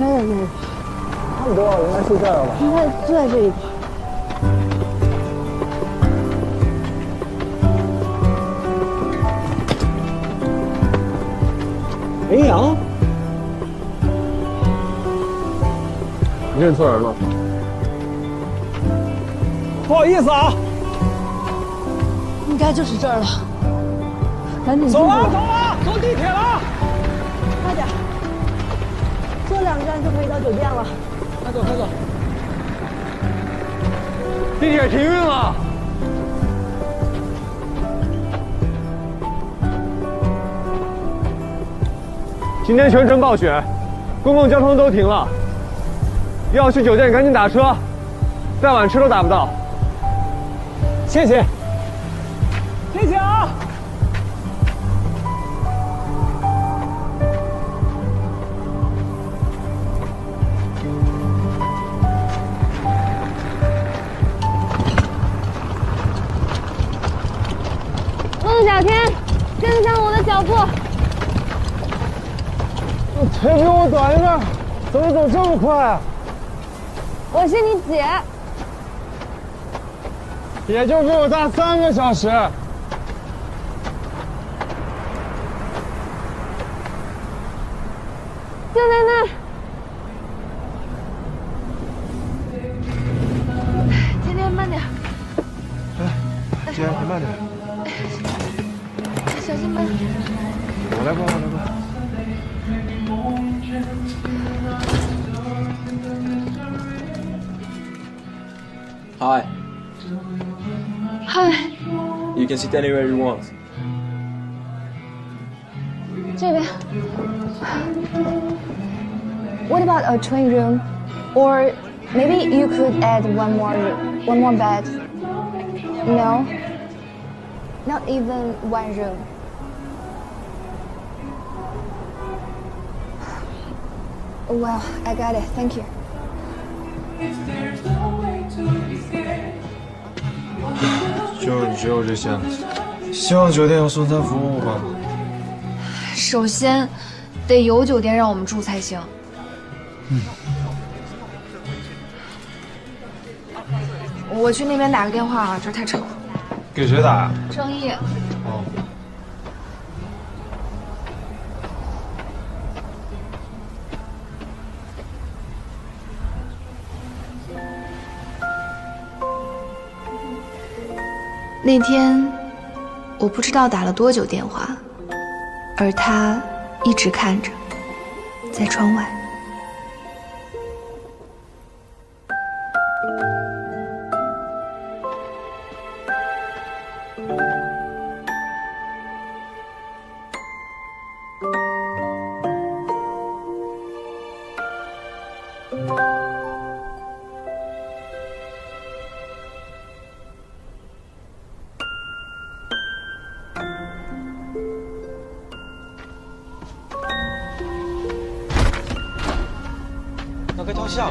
该在这里，差不多，应该是这儿了吧？应该就在这里吧。羚羊？你认错人了。不好意思啊。应该就是这儿了。赶紧走啊，走啊，坐地铁了。快点，坐2站就可以到酒店了。快走，快走。地铁停运了。今天全城暴雪，公共交通都停了。要去酒店赶紧打车，再晚车都打不到。谢谢，谢谢啊！孟小天，跟上我的脚步。腿比我短一点，怎么走这么快啊？我是你姐。也就比我大3个小时。就在那儿。今天慢点。来，姐，你慢点。小心门。我来帮，我来帮。Hi. Hi. You can sit anywhere you want. 这边。What about a twin room? Or maybe you could add one more bed. No. Not even one room. Well, I got it. Thank you. 只有这些了。希望酒店有送餐服务吧。首先，得有酒店让我们住才行。我去那边打个电话啊，这儿太吵了。给谁打呀？郑毅。哦。那天，我不知道打了多久电话，而他一直看着，在窗外。那该照相。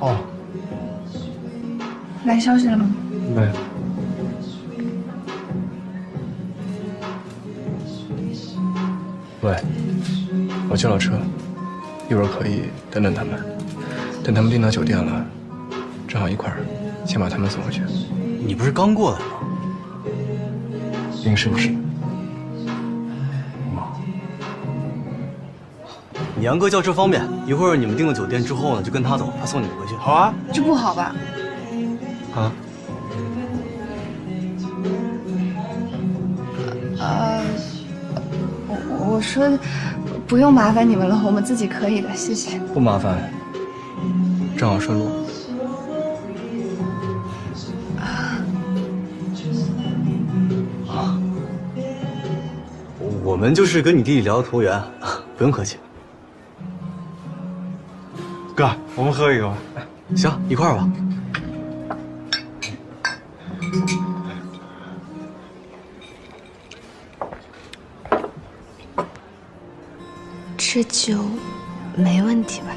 哦，来消息了吗？没有。喂，我叫了车，一会儿可以等等他们，等他们订到酒店了，正好一块儿先把他们送回去。你不是刚过来吗？临时有事。你杨哥叫车方便，一会儿你们订了酒店之后呢，就跟他走，他送你们回去。好啊。这不好吧？啊？我说，不用麻烦你们了，我们自己可以的，谢谢。不麻烦，正好顺路。我们就是跟你弟弟聊得投缘，不用客气。哥，我们喝一个吧。行，一块儿吧。这酒没问题吧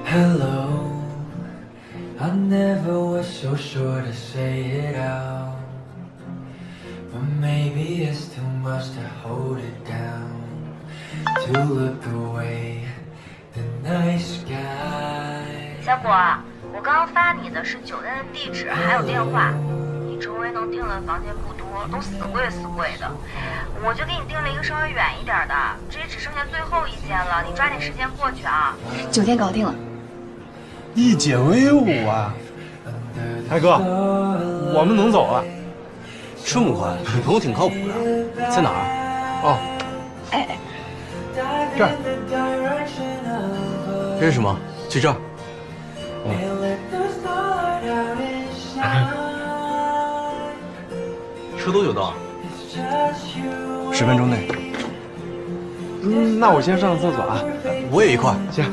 ？Hello, I never was so sure to say it out, but maybe it's too much to hold it down, to look away the night sky. 小果，我刚刚发你的是酒店的地址还有电话，你周围能订的房间不多，都死贵的，我就给你订了一个稍微远一点的，这也只剩下最后一间了，你抓紧时间过去啊。酒店搞定了。一姐威武啊！哎哥，我们能走了。这么快？你朋友挺靠谱的，在哪儿？哦，哎，这儿。认识吗？去这儿。车多久到？10分钟内。那我先上个厕所啊。我也一块。行。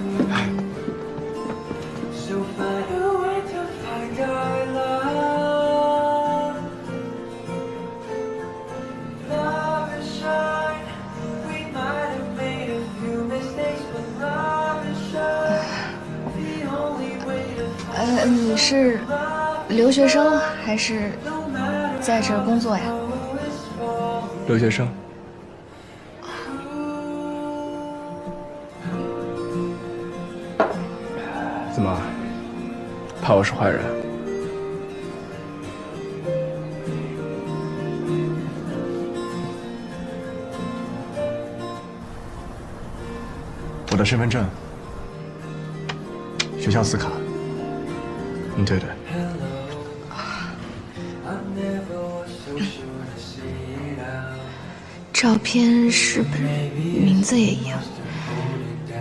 你是留学生还是在这工作呀？留学生。怎么，怕我是坏人？我的身份证，学校4卡。对对。照片是本人，名字也一样，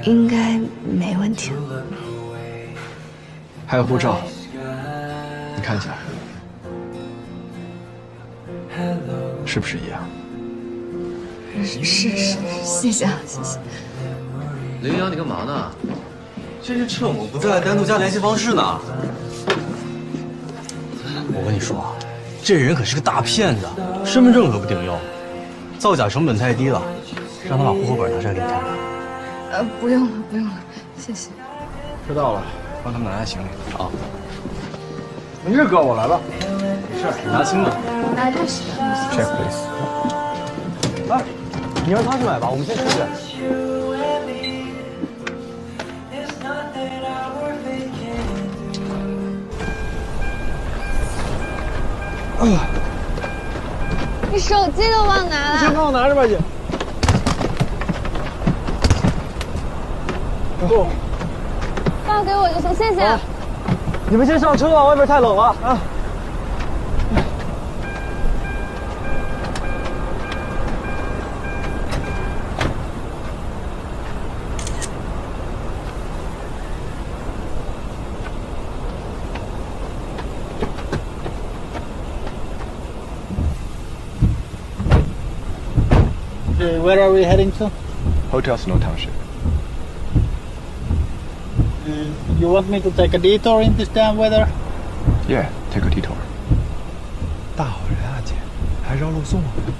应该没问题。还有护照，你看一下，是不是一样？是，谢谢啊，谢谢。林阳，你干嘛呢？这是趁我不在，单独加联系方式呢。我跟你说啊，这人可是个大骗子，身份证可不顶用，造假成本太低了，让他把户口本拿出来给你看看。不用了，谢谢。车到了，帮他们拿下行李。好。没事，哥，我来了。没事，你拿轻了。就行。Check please。哎，你让他去买吧，我们先出去。你手机都忘拿了。先帮我拿着吧，姐。不，放给我就行，谢谢。啊，你们先上车吧，外面太冷了啊。Where are we heading to? Hotel Snow Township. You want me to take a detour in this damn weather? Yeah, take a detour. 大好人啊，姐，还绕路送我们。